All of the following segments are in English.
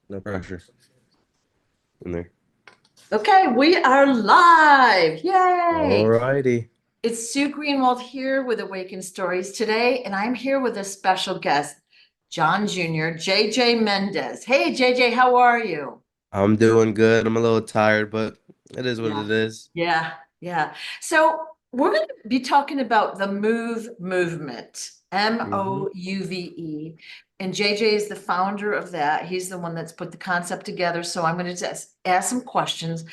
No pressure in there. Okay, we are live. Yay! Alrighty. It's Sue Greenwald here with Awaken Stories today, and I'm here with a special guest, John Jr., JJ Mendez. Hey, JJ, how are you? I'm doing good. I'm a little tired, but it is what Yeah, it is. yeah. So we're going to be talking about the MOUVE movement, Hmm. MOUVE. And JJ is the founder of that. He's the one that's put the concept together. So I'm going to just ask some questions.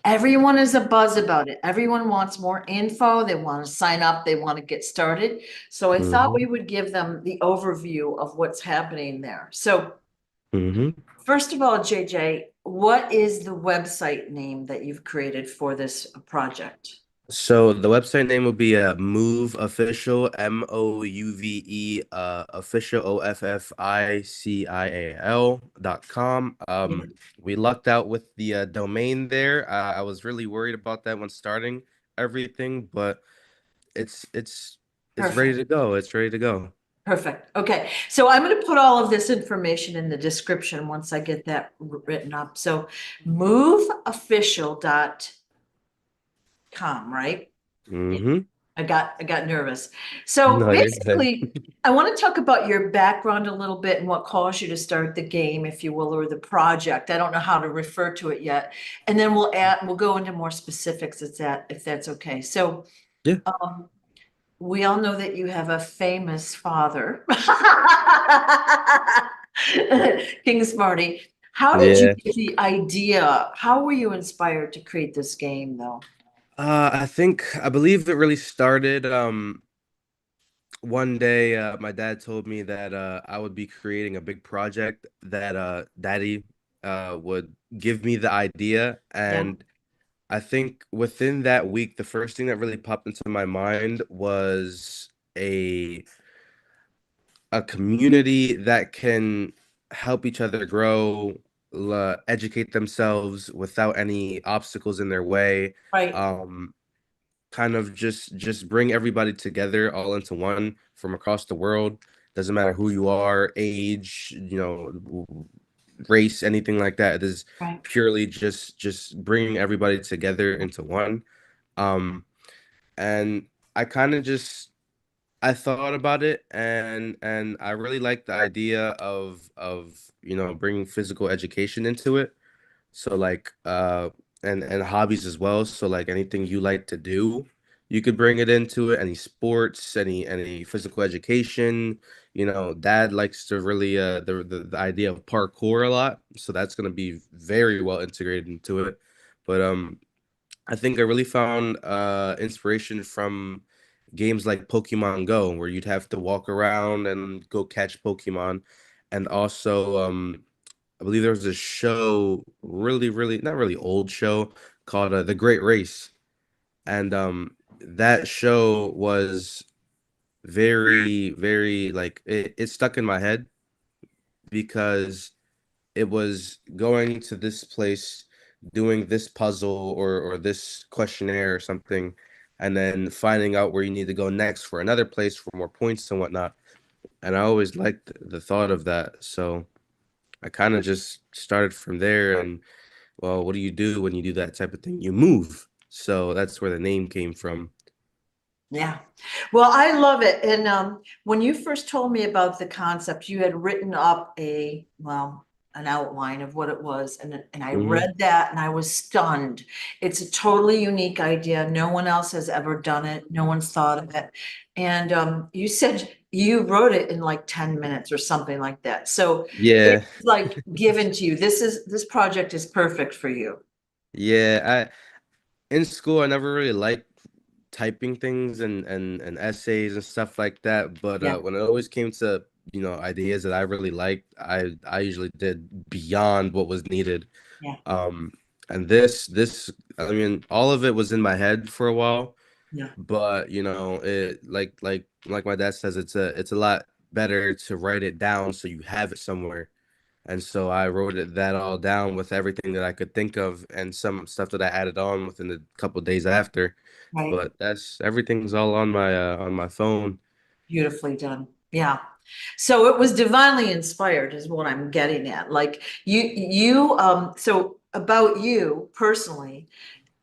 Everyone is a buzz about it. Everyone wants more info. They want to sign up. They want to get started. So I thought we Hmm. would give them the overview of what's happening there. So Hmm. first of all, JJ, what is the website name that you've created for this project? So the website name would be Move Official, MOUVE, official, OFFICIAL.com. Yeah, We lucked out with the domain there. I was really worried about that when starting everything, but it's it's it's ready perfect. to go. It's ready to go. Perfect. Okay. So I'm going to put all of this information in the description once I get that written up. So moveofficial.com, right? Yeah. Hmm. I got nervous. So No, you're good. basically, I want to talk about your background a little bit and what caused you to start the game, if you will, or the project. I don't know how to refer to it yet. And then we'll go into more specifics if that's okay. So Yeah. um, we all know that you have a famous father, King Smarty. How did you Yeah. get the idea? How were you inspired to create this game, though? I believe it really started one day my dad told me that I would be creating a big project that daddy would give me the idea, Yeah, and I think within that week the first thing that really popped into my mind was a community that can help each other grow, educate themselves without any obstacles in their way. right, Um, Kind of just bring everybody together all into one from across the world. Doesn't matter who you are, age, race, anything like that. It is right. purely just bringing everybody together into one. Um, and I kind of just I thought about it, and I really like the idea of bringing physical education into it. So like and hobbies as well. So like anything you like to do, you could bring it into it. Any sports, any physical education. Dad likes to really the idea of parkour a lot. So that's gonna be very well integrated into it. But I think I really found inspiration from games like Pokemon Go, where you'd have to walk around and go catch Pokemon. And also I believe there was a show, really not really old show, called The Great Race, and that show was very like it stuck in my head because it was going to this place, doing this puzzle or this questionnaire or something, and then finding out where you need to go next for another place for more points and whatnot. And I always liked the thought of that, so I kind of just started from there. And well, what do you do when you do that type of thing? You move. So that's where the name came from. Yeah. Well, I love it. And when you first told me about the concept, you had written up an outline of what it was. And I Hmm. read that and I was stunned. It's a totally unique idea. No one else has ever done it. No one's thought of it. And you said you wrote it in like 10 minutes or something like that. So Yeah, it's like given to you. This project is perfect for you. yeah. In school, I never really liked typing things and essays and stuff like that. But Yeah. when it always came to ideas that I really liked, I usually did beyond what was needed. Yeah. Um, and this I mean, all of it was in my head for a while, Yeah. but it like my dad says, it's a lot better to write it down so you have it somewhere. And so I wrote that all down with everything that I could think of and some stuff that I added on within the couple days after. Right. But that's everything's all on my phone. Beautifully done. Yeah. So it was divinely inspired is what I'm getting at. Like so about you personally,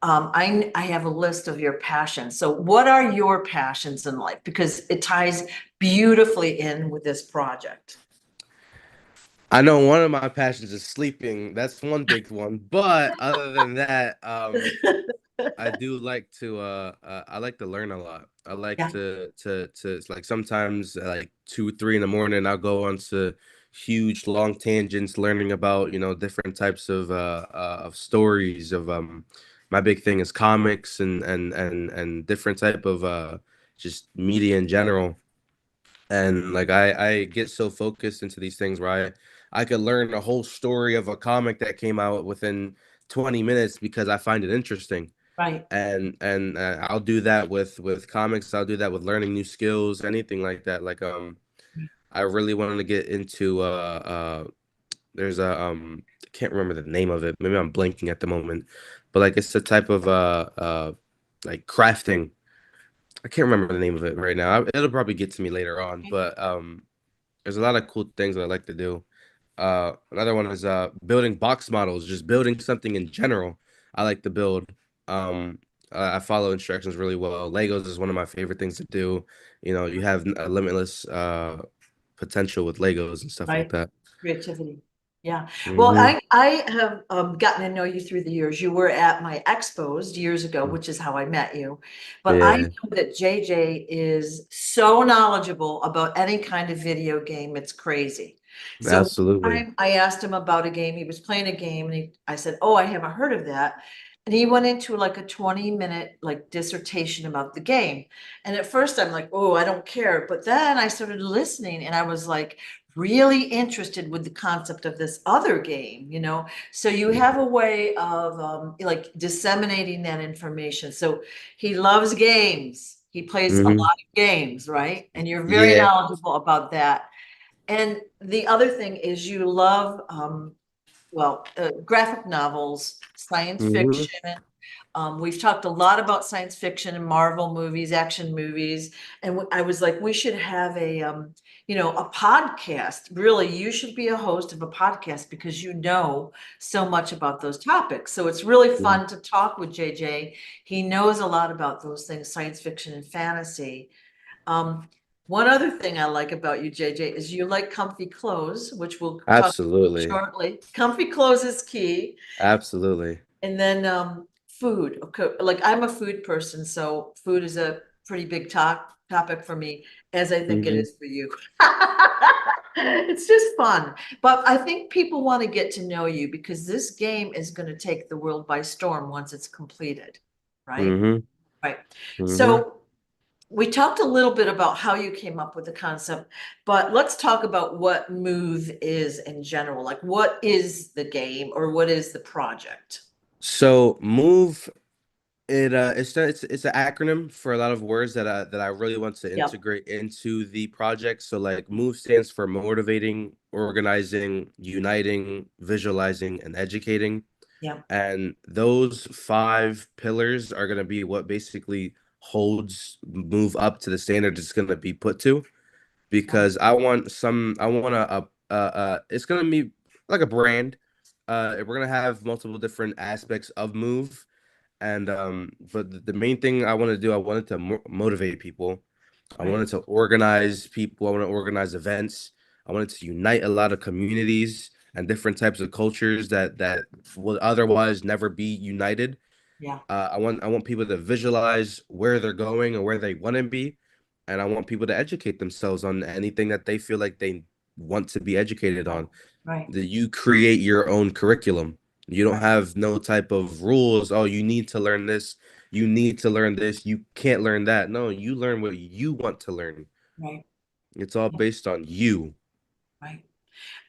I have a list of your passions. So what are your passions in life? Because it ties beautifully in with this project. I know one of my passions is sleeping. That's one big one. But other than that, I do like to I like to learn a lot. I like Yeah, to like sometimes like 2, 3 in the morning I'll go on to huge long tangents learning about, different types of stories of my big thing is comics and different type of just media in general. And like I get so focused into these things where I could learn a whole story of a comic that came out within 20 minutes because I find it interesting. right. And I'll do that with comics. I'll do that with learning new skills, anything like that. Like I really wanted to get into there's a I can't remember the name of it. Maybe I'm blanking at the moment, but like it's a type of like crafting. I can't remember the name of it right now. It'll probably get to me later on, but there's a lot of cool things I like to do. Another one is building box models, just building something in general. I like to build. Um, I follow instructions really well. Legos is one of my favorite things to do. You have a limitless potential with Legos and stuff like Right. that. Creativity. Yeah. Well, Hmm. I have gotten to know you through the years. You were at my expos years ago, which is how I met you. But I Yeah, know that JJ is so knowledgeable about any kind of video game. It's crazy. So one absolutely. time I asked him about a game. He was playing a game and I said, "Oh, I haven't heard of that." And he went into like a 20-minute like dissertation about the game. And at first I'm like, "Oh, I don't care." But then I started listening and I was like, really interested with the concept of this other game. So you have a way of like disseminating that information. So he loves games. He plays a lot Hmm. of games, right? And you're very Yeah. knowledgeable about that. And the other thing is you love graphic novels, science Hmm. fiction. We've talked a lot about science fiction and Marvel movies, action movies, and I was like, we should have a podcast. Really, you should be a host of a podcast because you know so much about those topics. So it's really fun to talk with JJ. He knows a lot about those things, science fiction and fantasy. Um, One other thing I like about you, JJ, is you like comfy clothes, which we'll talk about Absolutely. shortly. Comfy clothes is key. Absolutely. And then food. Okay, like I'm a food person, so food is a pretty big topic for me, as I think it Hmm. is for you. It's just fun. But I think people want to get to know you because this game is going to take the world by storm once it's completed, right? Hmm. Right. Hmm. So we talked a little bit about how you came up with the concept, but let's talk about what MOVE is in general. Like, what is the game or what is the project? So move it's an acronym for a lot of words that I really want to Yep. integrate into the project. So like MOVE stands for motivating, organizing, uniting, visualizing, and educating. Yeah. And those five pillars are gonna be what basically holds MOVE up to the standard it's gonna be put to. Yeah. Because I want it's gonna be like a brand. We're gonna have multiple different aspects of MOVE and but the main thing I want to do, I wanted to motivate people. I Right. wanted to organize people. I want to organize events. I wanted to unite a lot of communities and different types of cultures that would otherwise never be united. Yeah. I want people to visualize where they're going and where they want to be, and I want people to educate themselves on anything that they feel like they want to be educated Right. on. Right. That you create your own curriculum. You don't Right. have no type of rules. Oh, you need to learn this. You need to learn this. You can't learn that. No, you learn what you want to learn. Right. It's all Yeah. based on you. Right.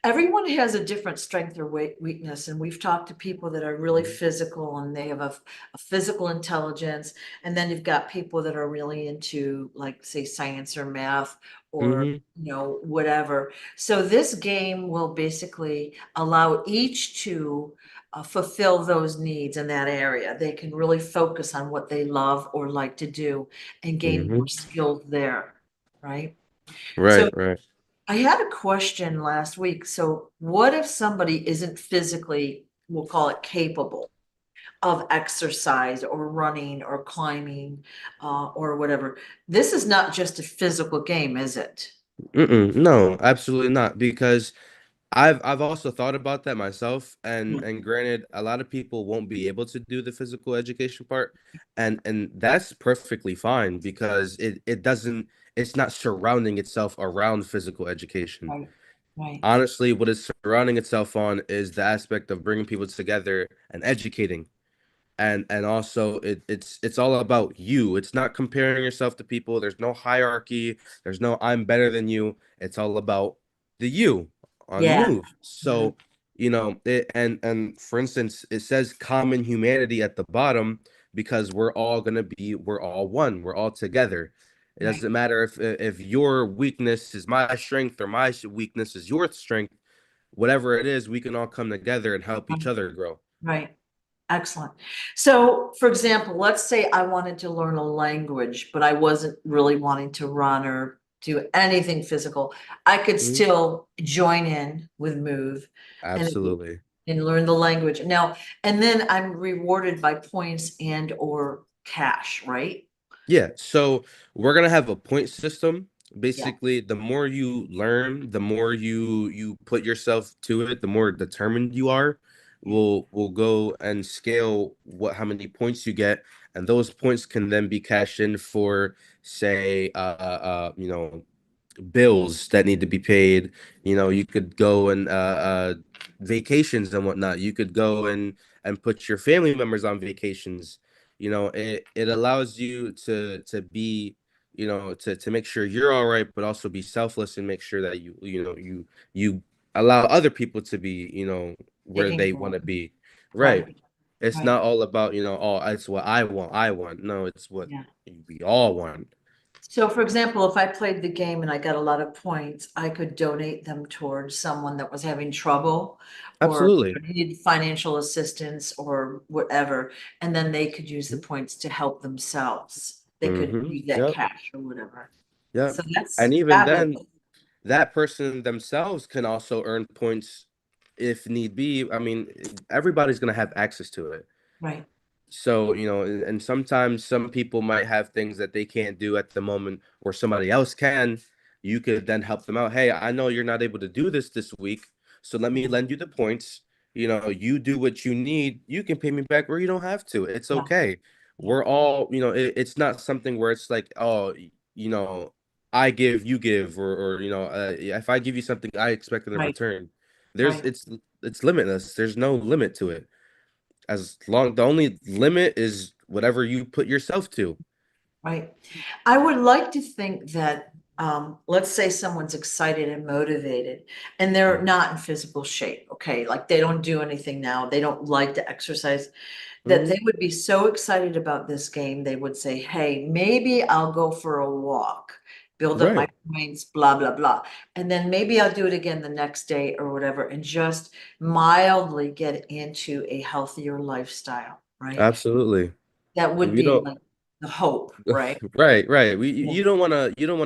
Everyone has a different strength or weakness, and we've talked to people that are really physical and they have a physical intelligence, and then you've got people that are really into, like, say, science or math or Hmm. whatever. So this game will basically allow each to fulfill those needs in that area. They can really focus on what they love or like to do and gain Hmm. more skills there, right? Right, So right. I had a question last week. So what if somebody isn't physically, we'll call it capable of exercise or running or climbing, or whatever? This is not just a physical game, is it? No, absolutely not. Because I've also thought about that myself, Yeah. and granted, a lot of people won't be able to do the physical education part, and that's perfectly fine because it doesn't it's not surrounding itself around physical education. Right, right, Honestly, what it's surrounding itself on is the aspect of bringing people together and educating, and also it's all about you. It's not comparing yourself to people. There's no hierarchy. There's no I'm better than you. It's all about the you on yeah, Move. mhm, So and for instance, it says common humanity at the bottom because we're all one. We're all together. It right, doesn't matter if your weakness is my strength or my weakness is your strength. Whatever it is, we can all come together and help each right, other grow. right. Excellent. So, for example, let's say I wanted to learn a language, but I wasn't really wanting to run or do anything physical. I could Mhm. still join in with Move and Absolutely. and learn the language. Now, and then I'm rewarded by points and or cash, right? Yeah, so we're gonna have a point system. Yeah. Basically, the more you learn, the more you put yourself to it, the more determined you are. We'll go and scale what how many points you get, and those points can then be cashed in for, say, bills that need to be paid. You could go and vacations and whatnot. You could go and put your family members on vacations. It allows you to be, to make sure you're all right, but also be selfless and make sure that you allow other people to be, where Taking they care want of to them. be. Right, Right. It's right. not all about, oh, it's what I want. No, it's what Yeah. we all want. So for example, if I played the game and I got a lot of points, I could donate them towards someone that was having trouble or Absolutely. needed financial assistance or whatever, and then they could use the points to help themselves. They could Mm-hmm. use that Yep. cash or whatever. Yeah. So And that's even fabulous. then, that person themselves can also earn points if need be. I mean, everybody's going to have access to it. Right. So, and sometimes some people might have things that they can't do at the moment or somebody else can. You could then help them out. Hey, I know you're not able to do this week, so let me Yeah. lend you the points. You do what you need. You can pay me back or you don't have to. It's Yeah. okay. Yeah. We're all, it's not something where it's like, oh, you know, I give, you give, or if I give you something, I expect it in Right. return. There's Right. it's limitless. There's no limit to it. As long the only limit is whatever you put yourself to. Right. I would like to think that, let's say someone's excited and motivated and they're Mhm. not in physical shape. Okay. Like they don't do anything now. They don't like to exercise, that they Mhm. would be so excited about this game. They would say, hey, maybe I'll go for a walk, build up my Right. points, blah, blah, blah. And then maybe I'll do it again the next day or whatever, and just mildly get into a healthier lifestyle. Right. Absolutely. That would We be don't like the hope. Right. Right, right. We Yeah. you don't want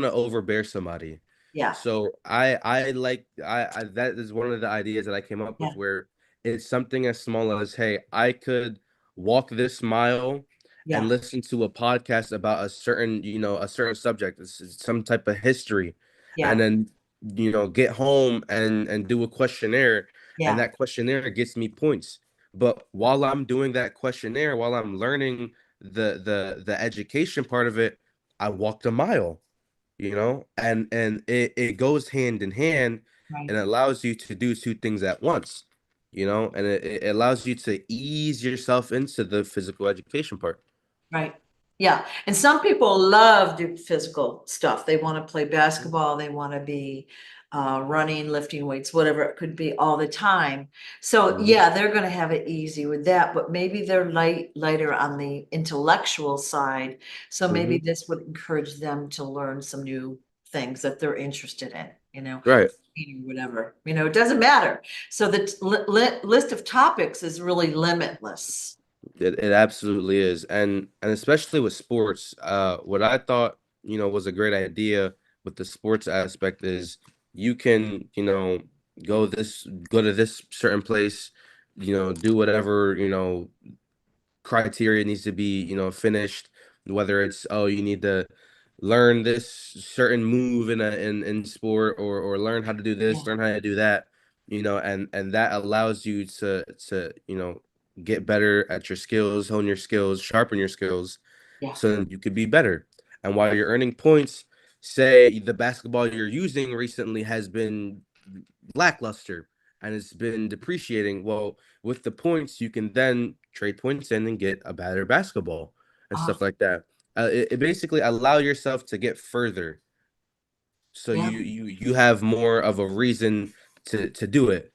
to overbear somebody. Yeah. So I like I that is one of the ideas that I came up Yeah. with where it's something as small as, hey, I could walk this mile and Yeah. listen to a podcast about a certain subject, this is some type of history, and Yeah. then get home and do a questionnaire, and Yeah. that questionnaire gets me points. But while I'm doing that questionnaire, while I'm learning the education part of it, I walked a mile, and it goes hand in hand, Right. and it allows you to do two things at once, and it allows you to ease yourself into the physical education part. Right. Yeah. And some people love do physical stuff. They want to play basketball, they want to be running, lifting weights, whatever it could be all the time. So Mhm. yeah, they're going to have it easy with that, but maybe they're lighter on the intellectual side. So maybe Mhm. this would encourage them to learn some new things that they're interested in, Right. whatever, it doesn't matter. So the list of topics is really limitless. It absolutely is. And especially with sports, what I thought, was a great idea with the sports aspect is you can, go to this certain place, do whatever, criteria needs to be, finished, whether it's, oh, you need to learn this certain move in sport, or learn how to do this, Yeah, learn how to do that, and that allows you to, get better at your skills, hone your skills, sharpen your skills, yeah. so then you could be better. And while you're earning points, say the basketball you're using recently has been lackluster and it's been depreciating. Well, with the points, you can then trade points in and get a better basketball and Ah, stuff like that. It basically allow yourself to get further, so yeah. you have more of a reason to do it.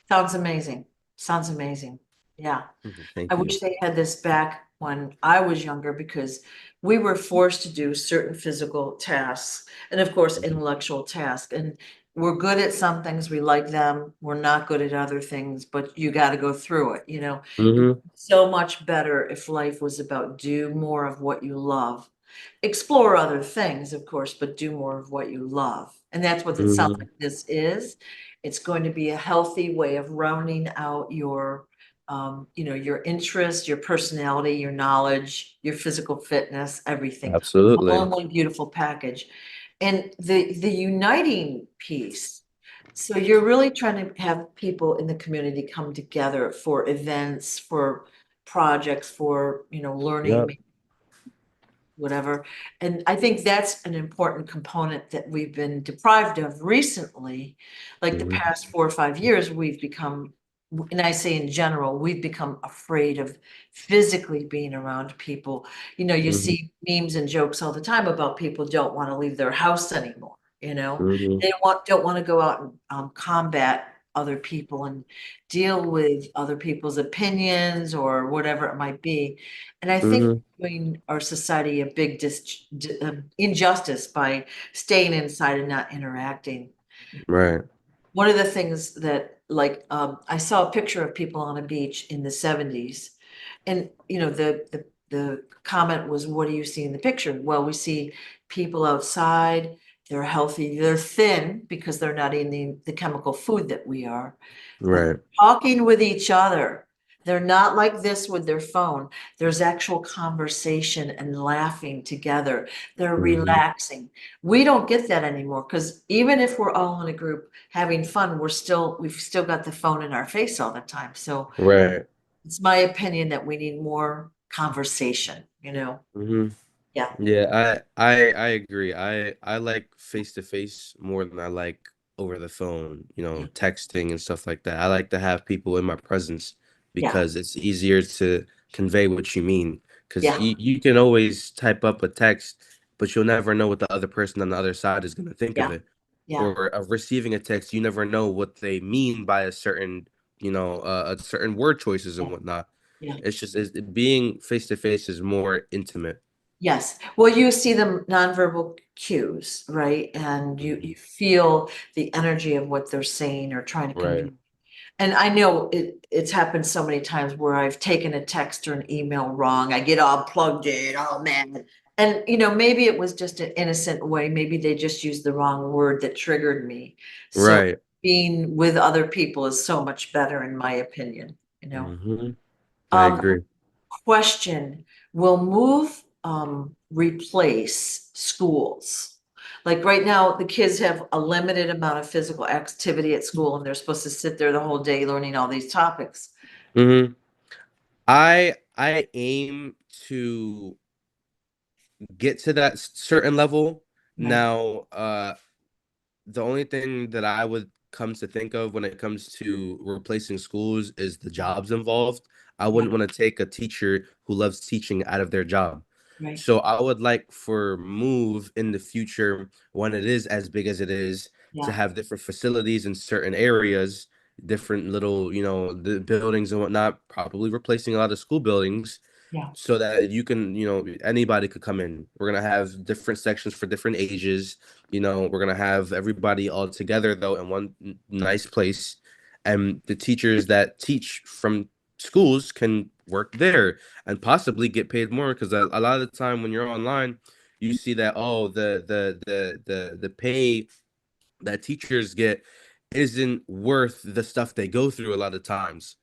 Sounds amazing. Sounds amazing. Yeah. Mhm. I Thank you. wish they had this back when I was younger because we were forced to do certain physical tasks and of course intellectual tasks. And we're good at some things, we like them. We're not good at other things, but you got to go through it, you know. It would Hmm. be so much better if life was about do more of what you love. Explore other things, of course, but do more of what you love. And that's what it sounds Hmm. like this is. It's going to be a healthy way of rounding out your your interest, your personality, your knowledge, your physical fitness, everything, all Absolutely. in one beautiful package. And the uniting piece. So you're really trying to have people in the community come together for events, for projects, for, learning, Yep. whatever. And I think that's an important component that we've been deprived of recently. Like the Hmm. past 4 or 5 years, we've become, and I say in general, we've become afraid of physically being around people. You Hmm. see memes and jokes all the time about people don't want to leave their house anymore, Hmm. They don't want to go out and combat other people and deal with other people's opinions or whatever it might be. And I think Hmm. doing our society a big injustice by staying inside and not interacting. Right. One of the things that, like, I saw a picture of people on a beach in the 70s, and the comment was, "What do you see in the picture?" Well, we see people outside. They're healthy. They're thin because they're not eating the chemical food that we are, but Right. talking with each other. They're not like this with their phone. There's actual conversation and laughing together. They're Hmm. relaxing. We don't get that anymore because even if we're all in a group having fun, we've still got the phone in our face all the time. So Right. it's my opinion that we need more conversation. Hmm. Yeah, Yeah, I agree. I like face to face more than I like over the phone, yeah, texting and stuff like that. I like to have people in my presence yeah, because it's easier to convey what you mean. Because yeah, you can always type up a text, but you'll never know what the other person on the other side is going to think of yeah, it. yeah, Or of receiving a text, you never know what they mean by a certain word choices and yeah, whatnot. yeah. Being face to face is more intimate. Yes. Well, you see the nonverbal cues, right? And you Mhm. feel the energy of what they're saying or trying to Right. convey. And I know it's happened so many times where I've taken a text or an email wrong. I get all plugged in, oh man. And maybe it was just an innocent way. Maybe they just used the wrong word that triggered me. So Right. being with other people is so much better in my opinion. Hmm. I Um, agree. Question, will MOVE replace schools? Like right now, the kids have a limited amount of physical activity at school and they're supposed to sit there the whole day learning all these topics. Hmm. I aim to get to that certain level. Right, Now, the only thing that I would come to think of when it comes to replacing schools is the jobs involved. I yeah, wouldn't want to take a teacher who loves teaching out of their job. right, So I would like for Move in the future, when it is as big as it is, to yeah, have different facilities in certain areas, different little, the buildings and whatnot, probably replacing a lot of school buildings, yeah, so that you can, anybody could come in. We're gonna have different sections for different ages. We're gonna have everybody all together though in one nice place, and the teachers that teach from schools can work there and possibly get paid more, because a lot of the time when you're online, you see that, oh, the pay that teachers get isn't worth the stuff they go through a lot of times.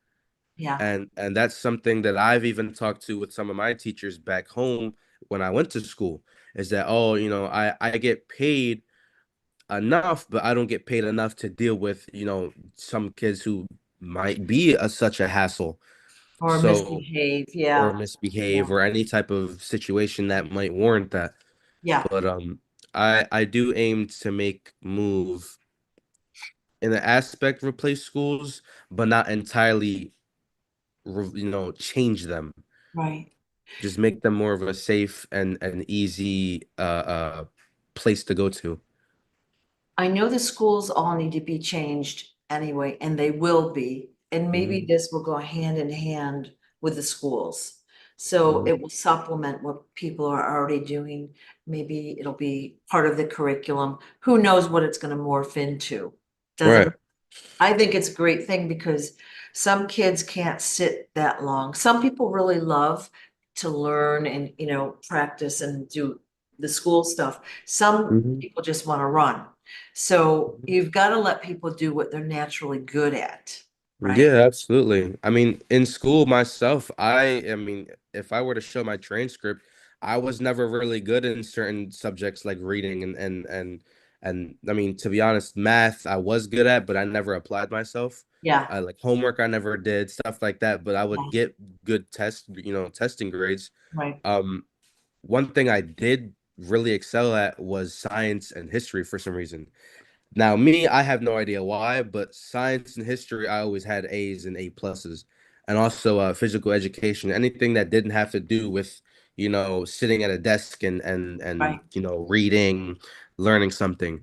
Yeah, And that's something that I've even talked to with some of my teachers back home when I went to school, is that, oh, I get paid enough, but I don't get paid enough to deal with, some kids who might be such a hassle. or So, misbehave, or yeah, misbehave yeah, or any type of situation that might warrant that. yeah, But I do aim to make move in the aspect replace schools, but not entirely, change them. right. Just make them more of a safe and easy place to go to. I know the schools all need to be changed anyway, and they will be. And maybe Hmm. this will go hand in hand with the schools. So Hmm. it will supplement what people are already doing. Maybe it'll be part of the curriculum. Who knows what it's going to morph into? Right. Doesn't I think it's a great thing because some kids can't sit that long. Some people really love to learn and, practice and do the school stuff. Some Hmm. people just want to run. So you've got to let people do what they're naturally good at, right? Yeah, absolutely. I mean, in school myself, I mean, if I were to show my transcript, I was never really good in certain subjects like reading and I mean, to be honest, math I was good at, but I never applied myself. Yeah, I like homework I never did, stuff like that, but I would yeah, get good testing grades. right. Um, One thing I did really excel at was science and history for some reason. Now, me, I have no idea why, but science and history, I always had A's and A pluses, and also physical education, anything that didn't have to do with, sitting at a desk and Right, reading, learning something.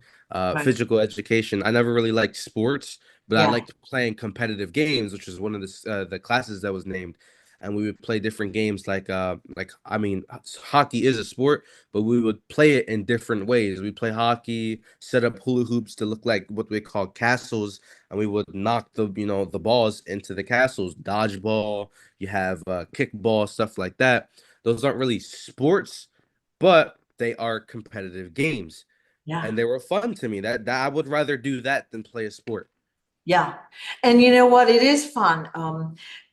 right. Physical education, I never really liked sports, but I Yeah, liked playing competitive games, which is one of the classes that was named, and we would play different games like I mean, hockey is a sport, but we would play it in different ways. We play hockey, set up hula hoops to look like what we call castles, and we would knock the balls into the castles. Dodgeball, you have kickball, stuff like that. Those aren't really sports, but they are competitive games, yeah. and they were fun to me. That I would rather do that than play a sport. Yeah. And you know what? It is fun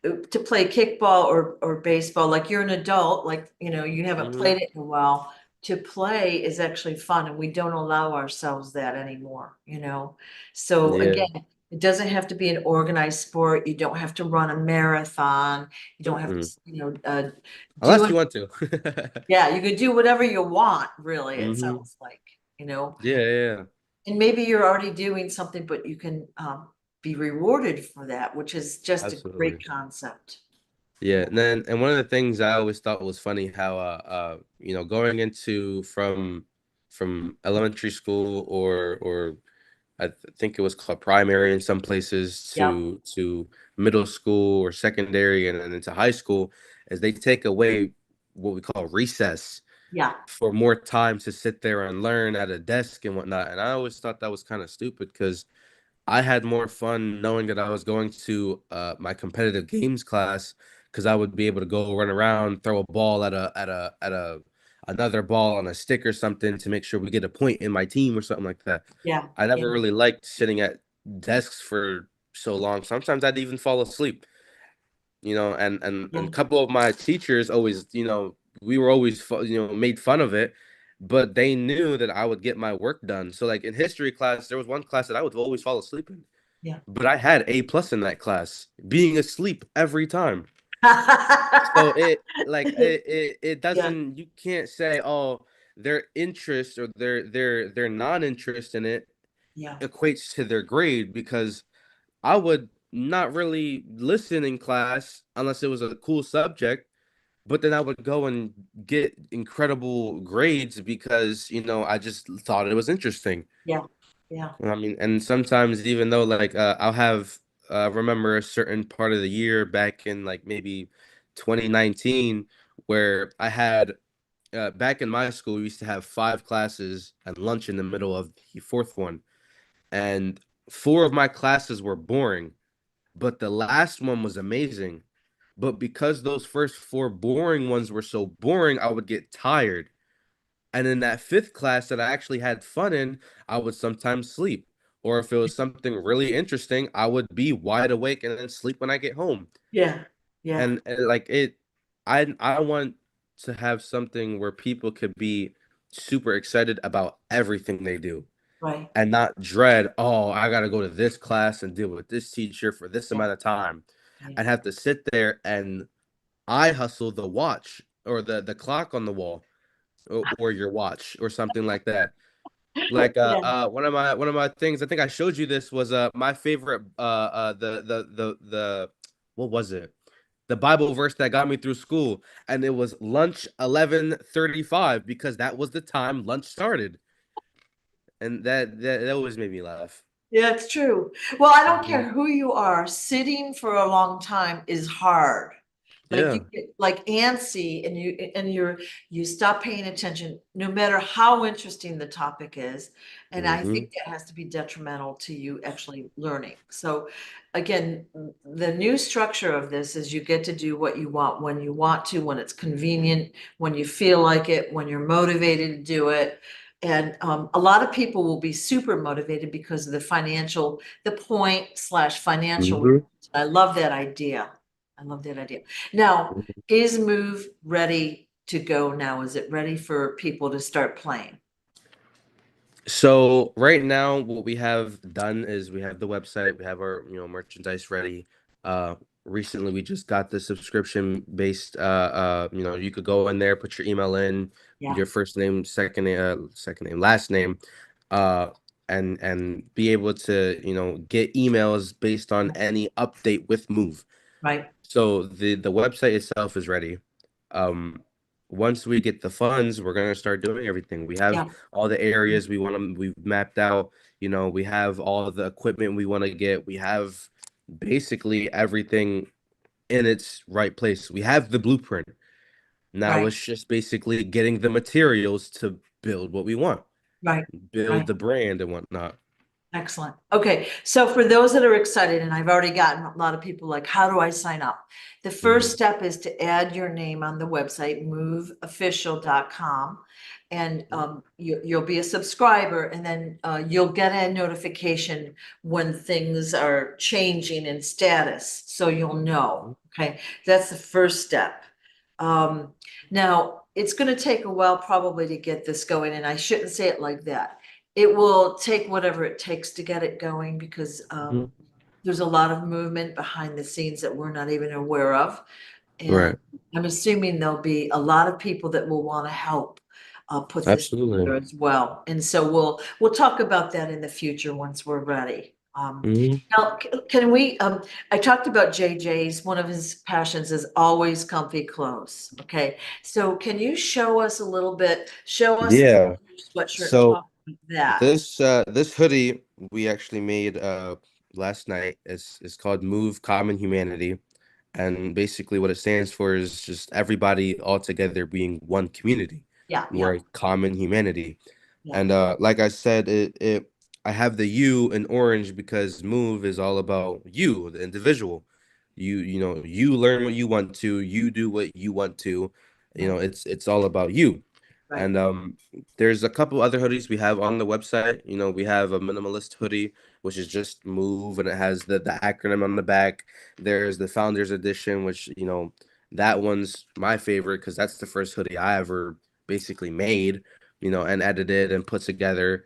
to play kickball or baseball. Like you're an adult, like, you haven't Hmm. played it in a while. To play is actually fun, and we don't allow ourselves that anymore. So Yeah. again, it doesn't have to be an organized sport. You don't have to run a marathon. You don't have to, Mm-mm. do Unless it. you want to. Yeah, you could do whatever you want, really, it Hmm. sounds like. Yeah, yeah, And maybe you're already doing something, but you can be rewarded for that, which is just a great absolutely. concept. Yeah, Yeah. and one of the things I always thought was funny how going into from elementary school or think it was called primary in some places Yeah. to middle school or secondary and then into high school, is they take away what we call recess Yeah. for more time to sit there and learn at a desk and whatnot. And I always thought that was kind of stupid because I had more fun knowing that I was going to my competitive games class because I would be able to go run around, throw a ball at a another ball on a stick or something to make sure we get a point in my team or something like that. Yeah. I Yeah. never really liked sitting at desks for so long. Sometimes I'd even fall asleep, and a Yeah. couple of my teachers always, we were always made fun of it, but they knew that I would get my work done. So like in history class, there was one class that I would always fall asleep in, Yeah. but I had A plus in that class, being asleep every time. So it Yeah. doesn't, you can't say, oh, their interest or their non-interest in it Yeah. equates to their grade, because I would not really listen in class unless it was a cool subject, but then I would go and get incredible grades because, I just thought it was interesting. Yeah. Yeah. I mean, and sometimes even though like I'll have remember a certain part of the year back in like maybe 2019 where I had back in my school we used to have five classes and lunch in the middle of the fourth one, and four of my classes were boring, but the last one was amazing. But because those first four boring ones were so boring, I would get tired. And in that fifth class that I actually had fun in, I would sometimes sleep. or if it was something really interesting, I would be wide awake and then sleep when I get home. Yeah, yeah, And like it, I want to have something where people could be super excited about everything they do right. and not dread, oh, I gotta go to this class and deal with this teacher for this Yeah, amount of time yeah. and have to sit there and I hustle the watch or the clock on the wall or your watch or something like that. Like Yeah, one of my things, I think I showed you this, was my favorite the what was it? The Bible verse that got me through school, and it was lunch 11:35 because that was the time lunch started, and that always made me laugh. yeah, it's true. Well, I don't Mhm. care who you are, sitting for a long time is hard. Like you Yeah. get like antsy and you stop paying attention no matter how interesting the topic is. And I Hmm. think that has to be detrimental to you actually learning. So again, the new structure of this is you get to do what you want when you want to, when it's convenient, when you feel like it, when you're motivated to do it. And a lot of people will be super motivated because of the point slash financial. Hmm. I love that idea. I love that idea. Now, is Move ready to go now? Is it ready for people to start playing? So right now, what we have done is we have the website, we have our merchandise ready. Uh, Recently we just got the subscription based. You could go in there, put your email in, Yeah, your first name, second name, last name, uh, and be able to get emails based on any update with Move. right. So the website itself is ready. Um, Once we get the funds, we're gonna start doing everything. We have Yeah, all the areas we want to, we've mapped out. We have all the equipment we want to get. We have basically everything in its right place. We have the blueprint. Now right, it's just basically getting the materials to build what we want, right, build right. the brand and whatnot. Excellent. Okay, so for those that are excited, and I've already gotten a lot of people like, how do I sign up? The first Mhm. step is to add your name on the website, moveofficial.com. And you'll be a subscriber, and then you'll get a notification when things are changing in status, so you'll know. Okay, that's the first step. Um, Now, it's going to take a while probably to get this going, and I shouldn't say it like that. It will take whatever it takes to get it going because Mhm. there's a lot of movement behind the scenes that we're not even aware of. And Right. I'm assuming there'll be a lot of people that will want to help put this Absolutely. together as well. And so we'll talk about that in the future once we're ready. Hmm. Now, can we, I talked about JJ's, one of his passions is always comfy clothes. Okay. So can you show us a little bit, show us Yeah. your sweatshirt and So talk about that? this hoodie we actually made last night. Is called Move Common Humanity. And basically what it stands for is just everybody all together being one community. Yeah, yeah, We're a common humanity. yeah, And like I said, it I have the U in orange because Move is all about you, the individual. You learn what you want to, you do what you want to. right, It's all about you. right, And there's a couple other hoodies we have on the website. We have a minimalist hoodie, which is just Move, and it has the acronym on the back. There's the Founders Edition, which that one's my favorite because that's the first hoodie I ever basically made, and edited and put together.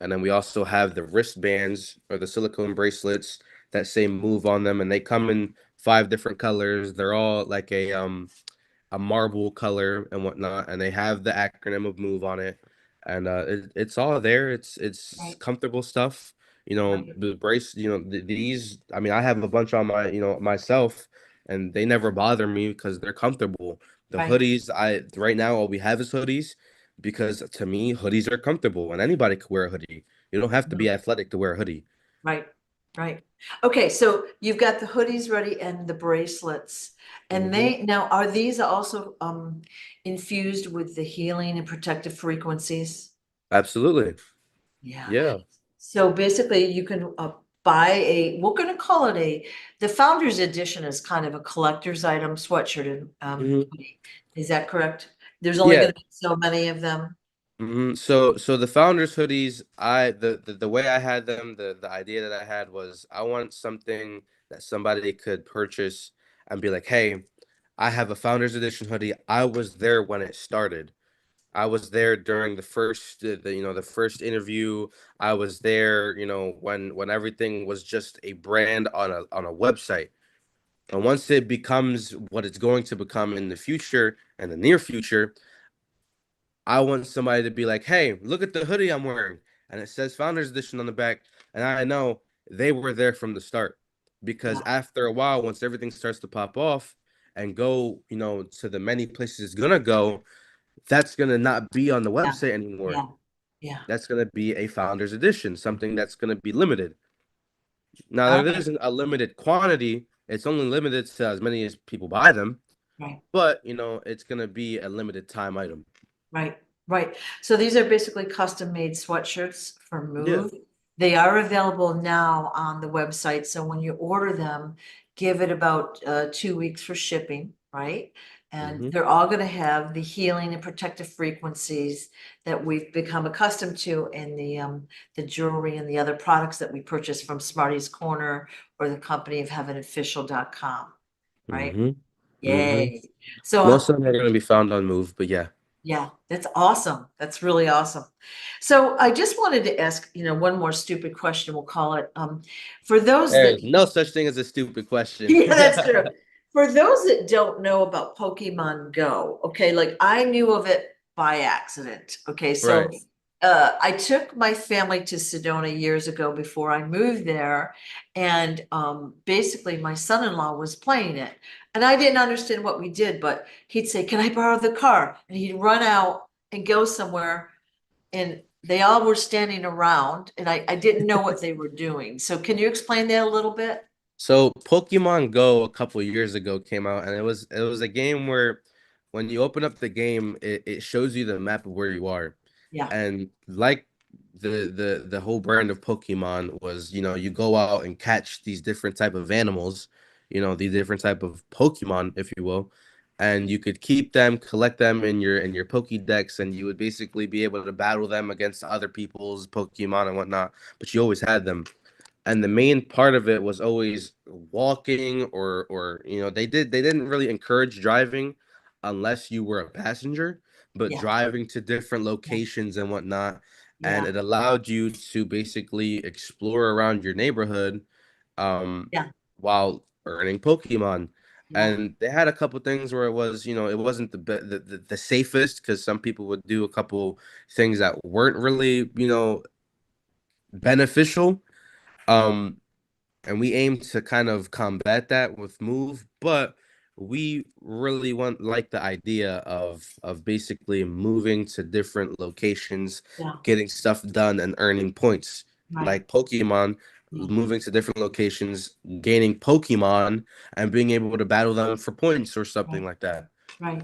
And then we also have the wristbands or the silicone bracelets that say Move on them, and they come in five different colors. They're all like a marble color and whatnot, and they have the acronym of Move on it, and it's all there. It's right, comfortable stuff. right, The brace. These. I mean, I have a bunch on my myself, and they never bother me because they're comfortable. The right. hoodies, I right now all we have is hoodies, because to me hoodies are comfortable and anybody can wear a hoodie. You don't have to be athletic to wear a hoodie. Right, right. Okay, so you've got the hoodies ready and the bracelets. And Hmm. now are these also infused with the healing and protective frequencies? Absolutely. Yeah. Yeah. So basically you can buy we're gonna call it the Founders Edition is kind of a collector's item sweatshirt and Hmm. hoodie. Is that correct? There's only Yeah. gonna be so many of them. So the founders hoodies, the way I had them, the idea that I had was I want something that somebody could purchase and be like, hey, I have a founders edition hoodie. I was there when it started. I was there during the first the first interview. I was there, when everything was just a brand on a website. And once it becomes what it's going to become in the future and the near future, I want somebody to be like, "Hey, look at the hoodie I'm wearing." And it says Founders Edition on the back, and I know they were there from the start. Because Yeah, after a while, once everything starts to pop off and go, to the many places it's gonna go, that's gonna not be on the yeah, website anymore. yeah, yeah. That's gonna be a Founders Edition, something that's gonna be limited. Now All there right, isn't a limited quantity, it's only limited to as many as people buy them, right. but it's gonna be a limited time item. Right, right. So these are basically custom made sweatshirts for Yeah. MOUVE. They are available now on the website. So when you order them, give it about 2 weeks for shipping, right? And hmm they're all going to have the healing and protective frequencies that we've become accustomed to in the jewelry and the other products that we purchase from Smarty's Corner or the company of heavenofficial.com, right? hmm hmm Yay. So Most of them are going to be found on Move, but yeah. yeah, that's awesome. That's really awesome. So I just wanted to ask, one more stupid question, we'll call it. For those that, There's no such thing as a stupid question. yeah, that's true. For those that don't know about Pokemon Go, okay, like I knew of it by accident. Okay, so Right. I took my family to Sedona years ago before I moved there, and basically my son-in-law was playing it, and I didn't understand what we did, but he'd say, "Can I borrow the car?" And he'd run out and go somewhere, and they all were standing around, and I didn't know what they were doing. So can you explain that a little bit? So Pokemon Go a couple years ago came out, and it was a game where when you open up the game, it shows you the map of where you are. Yeah, And like the whole brand of Pokemon was, you go out and catch these different type of animals, these different type of Pokemon, if you will, and you could keep them, collect them in your Pokédex, and you would basically be able to battle them against other people's Pokemon and whatnot. But you always had them, and the main part of it was always walking, or they didn't really encourage driving unless you were a passenger, but yeah, driving to different yeah, locations and whatnot. And yeah, it allowed you to basically explore around your neighborhood, um yeah, while earning Pokemon. yeah, And they had a couple things where it wasn't the safest, because some people would do a couple things that weren't really beneficial. um and we aim to kind of combat that with Move, but we really want like the idea of basically moving to different locations, yeah, getting stuff done and earning points. right, Like Pokemon, yeah, moving to different locations, gaining Pokemon and being able to battle them for points or something right, like that. right.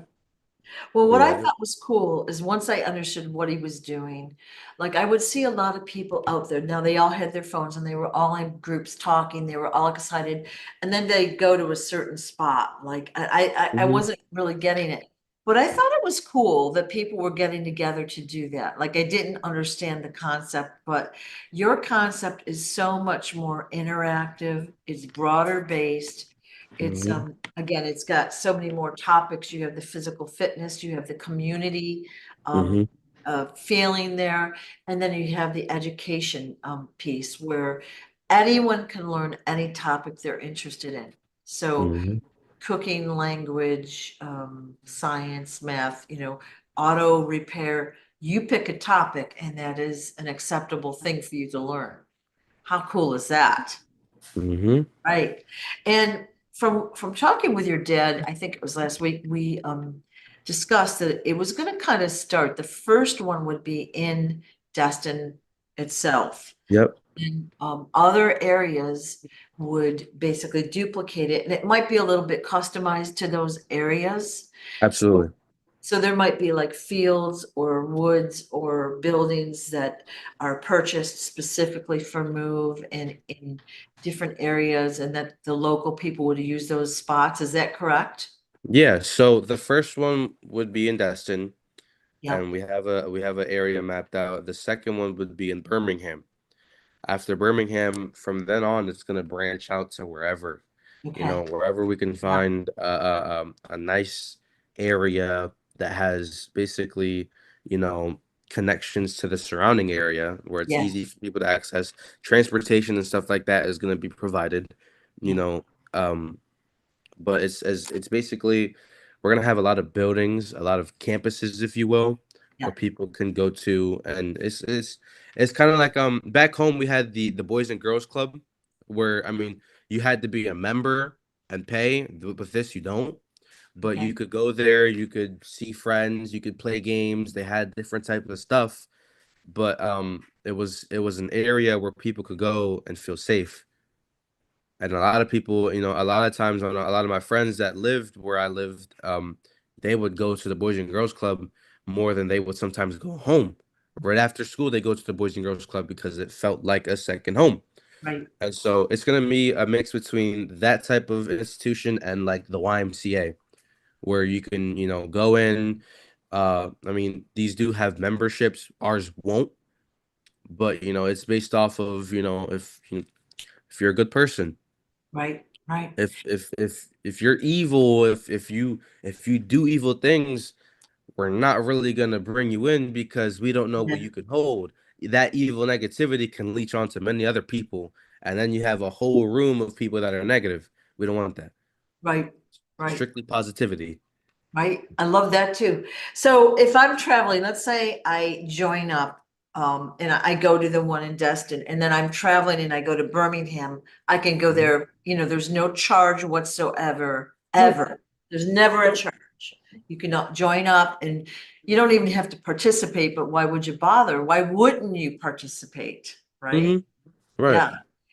Well, what I Yeah. thought was cool is once I understood what he was doing, like I would see a lot of people out there. Now they all had their phones and they were all in groups talking. They were all excited, and then they go to a certain spot. Like I hmm wasn't really getting it, but I thought it was cool that people were getting together to do that. Like I didn't understand the concept, but your concept is so much more interactive. It's broader based. It's hmm again, it's got so many more topics. You have the physical fitness, you have the community hmm feeling there, and then you have the education piece where anyone can learn any topic they're interested in. So hmm cooking, language, science, math, auto repair. You pick a topic, and that is an acceptable thing for you to learn. How cool is that? hmm Right. And from talking with your dad, I think it was last week, we discussed that it was going to kind of start. The first one would be in Destin itself. Yep. And other areas would basically duplicate it, and it might be a little bit customized to those areas. So Absolutely. so there might be like fields or woods or buildings that are purchased specifically for move and in different areas, and that the local people would use those spots. Is that correct? Yeah, so the first one would be in Destin. yeah, and we have an area mapped out. The second one would be in Birmingham. After Birmingham, from then on, it's gonna branch out to wherever, okay, wherever we can yeah, find a nice area that has basically, you know, connections to the surrounding area where it's yes, easy for people to access. Transportation and stuff like that is gonna be provided, you yeah, know. But it's basically we're gonna have a lot of buildings, a lot of campuses, if you will, yeah, where people can go to, and it's kind of like back home we had the Boys and Girls Club, where I mean you had to be a member and pay. With this you don't, but okay, you could go there, you could see friends, you could play games. They had different type of stuff, but it was an area where people could go and feel safe. And a lot of people, a lot of times on a lot of my friends that lived where I lived, they would go to the Boys and Girls Club more than they would sometimes go home. Right after school, they go to the Boys and Girls Club because it felt like a second home. right, And so it's gonna be a mix between that type of institution and like the YMCA, where you can, go in. I mean, these do have memberships. Ours won't, but it's based off of, if you're a good person. right, right, If you're evil, if you do evil things, we're not really gonna bring you in because we don't know yeah, what you can hold. That evil negativity can leech onto many other people, and then you have a whole room of people that are negative. We don't want that. right, right. Strictly positivity. Right. I love that too. So if I'm traveling, let's say I join up, and I go to the one in Destin, and then I'm traveling and I go to Birmingham, I can go Mhm. there, there's no charge whatsoever, Nope. ever. There's never a charge. You can join up and you don't even have to participate, but why would you bother? Why wouldn't you participate? Right? Hmm. Right. Yeah.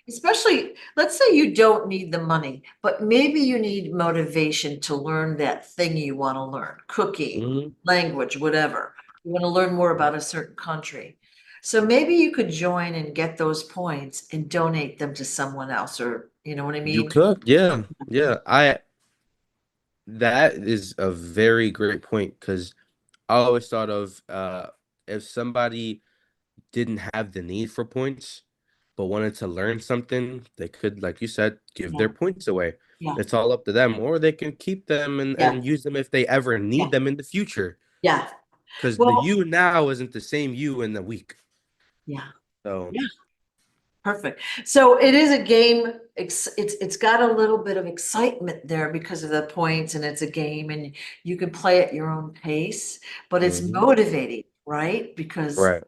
Especially, let's say you don't need the money, but maybe you need motivation to learn that thing you want to learn, cooking, Hmm. language, whatever. You want to learn more about a certain country. So maybe you could join and get those points and donate them to someone else, or you know what I You mean? could, yeah, yeah. That is a very great point because I always thought of if somebody didn't have the need for points, but wanted to learn something, they could, like you said, give their Yeah, points away. yeah, It's all up to them, or they can keep them and, yeah, and use them if they ever yeah, need them in the future. yeah. Because the Well, you now isn't the same you in the week. yeah. So, Yeah. Perfect. So it is a game. It's got a little bit of excitement there because of the points, and it's a game, and you can play at your own pace, but it's mhm, motivating, right? Because right.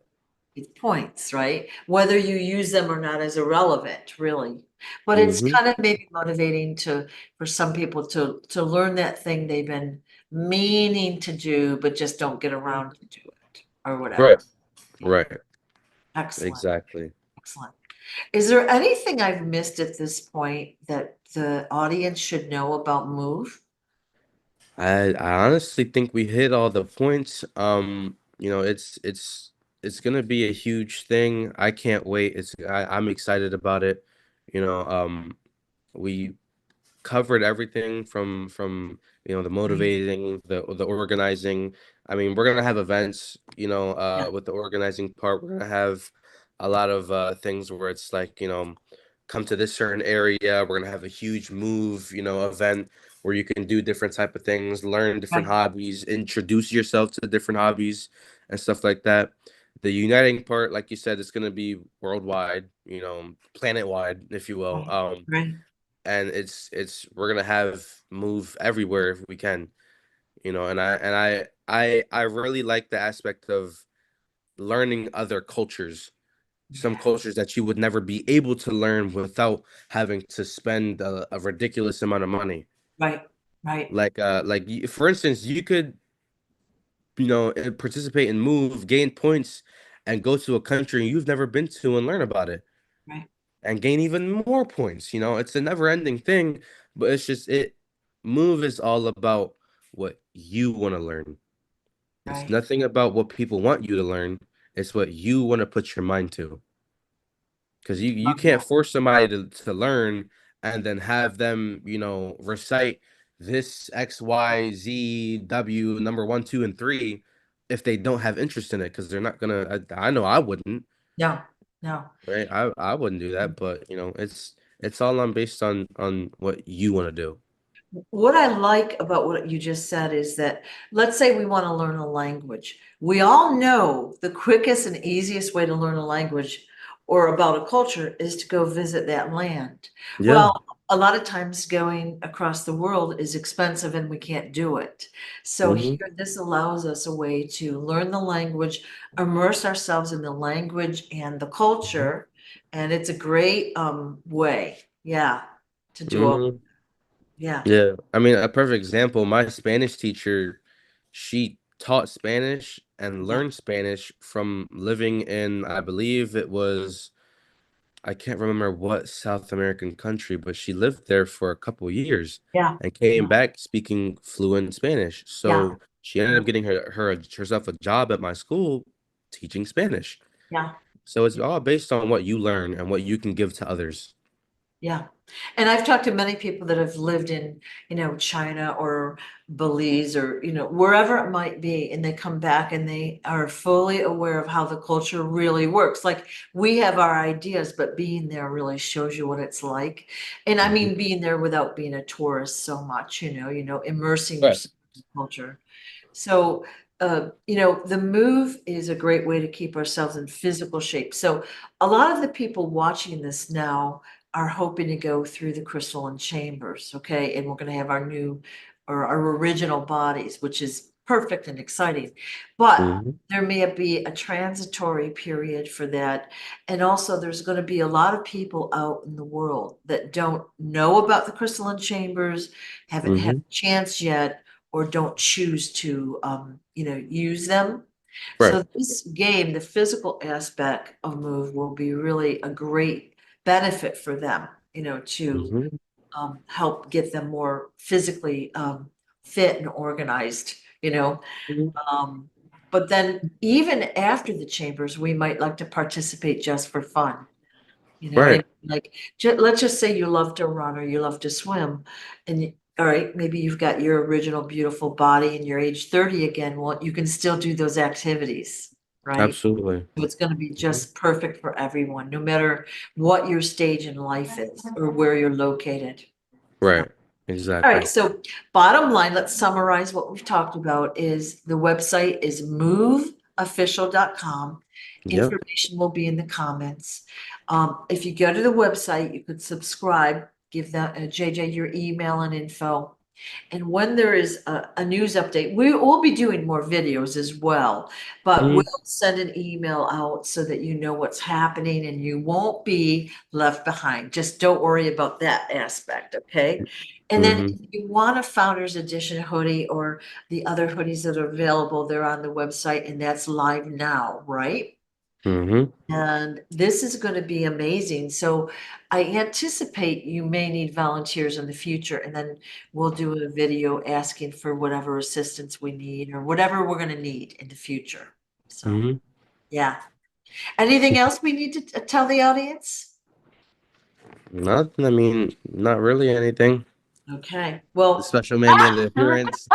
it's points, right? Whether you use them or not is irrelevant, really. But it's Hmm. kind of maybe motivating for some people to learn that thing they've been meaning to do, but just don't get around to do it or Right. whatever. Yeah. Right. Excellent. Exactly. Excellent. Is there anything I've missed at this point that the audience should know about Move? I honestly think we hit all the points. It's gonna be a huge thing. I can't wait. I'm excited about it. You know, we covered everything from the Right, motivating, the organizing. I mean, we're gonna have events, yeah, with the organizing part. We're gonna have a lot of things where it's like, come to this certain area. We're gonna have a huge move, event where you can do different type of things, learn different right, hobbies, introduce yourself to different hobbies and stuff like that. The uniting part, like you said, is gonna be worldwide, planet wide, if you will. right, right. And it's we're gonna have move everywhere if we can, and I really like the aspect of learning other cultures, some Yeah, cultures that you would never be able to learn without having to spend a ridiculous amount of money. right, right, For instance, you could, participate in move, gain points, and go to a country you've never been to and learn about it right, and gain even more points. It's a never ending thing, but it's just it. Move is all about what you want to learn. It's right, nothing about what people want you to learn. It's what you want to put your mind to. Because you love can't that. force somebody to learn and then have them, recite this X, Y, Z, W, number one, two, and three if they don't have interest in it, because they're not gonna. I know I wouldn't, No, no. right? I wouldn't do that, but it's all on based on what you want to do. What I like about what you just said is that, let's say we want to learn a language. We all know the quickest and easiest way to learn a language or about a culture is to go visit that land. Yeah. Well, a lot of times going across the world is expensive and we can't do it. So Hmm. here, this allows us a way to learn the language, immerse ourselves in the language and the culture, and it's a great way, yeah, to do all, Hmm. yeah. Yeah. I mean, a perfect example, my Spanish teacher, she taught Spanish and Yeah. learned Spanish from living in, I believe it was, I can't remember what South American country, but she lived there for a couple years Yeah, and came yeah, back speaking fluent Spanish. yeah, So she ended up getting herself a job at my school teaching Spanish. yeah, So it's all based on what you learn and what you can give to others. yeah. And I've talked to many people that have lived in, China or Belize or, wherever it might be, and they come back and they are fully aware of how the culture really works. Like we have our ideas, but being there really shows you what it's like. And I Hmm. mean, being there without being a tourist so much, immersing Right. yourself in the culture. So, the move is a great way to keep ourselves in physical shape. So, a lot of the people watching this now are hoping to go through the crystalline chambers, okay? And we're going to have our new or our original bodies, which is perfect and exciting. But Hmm. there may be a transitory period for that. And also, there's going to be a lot of people out in the world that don't know about the crystalline chambers, haven't had Hmm. a chance yet, or don't choose to use them. Right. So this game, the physical aspect of move will be really a great benefit for them, to Hmm. help get them more physically fit and organized, you know. Um, but then even after the chambers, we might like to participate just for fun. You know what I Right. mean? Like, let's just say you love to run or you love to swim, and all right, maybe you've got your original beautiful body and you're age 30 again. Well, you can still do those activities, right? Absolutely. So it's going to be Mhm. just perfect for everyone, no matter what your stage in life is or where you're located. So. Right. All right, Exactly. so bottom line, let's summarize what we've talked about is the website is moveofficial.com. Yep. Information will be in the comments. If you go to the website, you could subscribe, give that JJ your email and info. And when there is a news update, we will be doing more videos as well, but we'll Hmm. send an email out so that you know what's happening and you won't be left behind. Just don't worry about that aspect, okay? And then Hmm. if you want a Founders Edition hoodie or the other hoodies that are available, they're on the website and that's live now, right? Hmm. And this is going to be amazing. So I anticipate you may need volunteers in the future, and then we'll do a video asking for whatever assistance we need or whatever we're going to need in the future. So, Hmm. yeah. Anything else we need to tell the audience? Nothing. I mean, not really anything. Okay. The Well, special man made an appearance.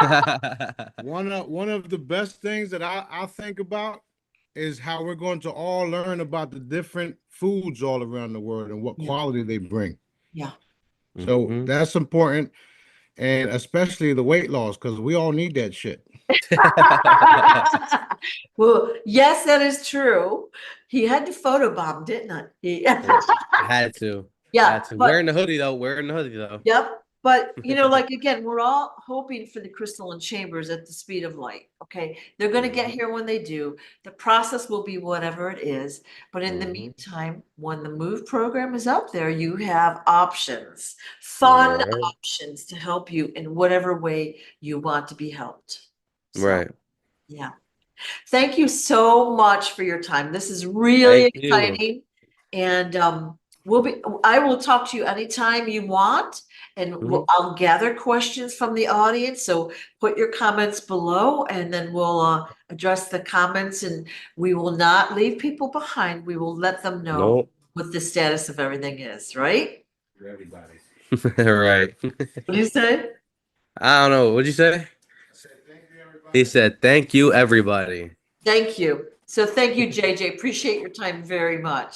One of the best things that I think about is how we're going to all learn about the different foods all around the world and what yeah, quality they bring. yeah. So Hmm. that's important, and especially the weight loss because we all need that shit. Well, yes, that is true. He had to photobomb, didn't he? Yeah, I had to. I Yeah, had to. but Wearing the hoodie though. Wearing the hoodie though. yep. But like again, we're all hoping for the crystalline chambers at the speed of light. Okay. They're going to get Hmm. here when they do. The process will be whatever it is. But in the Hmm. meantime, when the MOVE program is out there, you have options, fun Right. options to help you in whatever way you want to be helped. So, Right. yeah. Thank you so much for your time. This is really Thank you. exciting. And I will talk to you anytime you want. And Hmm. I'll gather questions from the audience. So put your comments below and then we'll address the comments and we will not leave people behind. We will let them know Nope. what the status of everything is, right? Right. What do you say? I don't know. What'd you say? He said, "Thank you, everybody." Thank you. So thank you, JJ. Appreciate your time very much.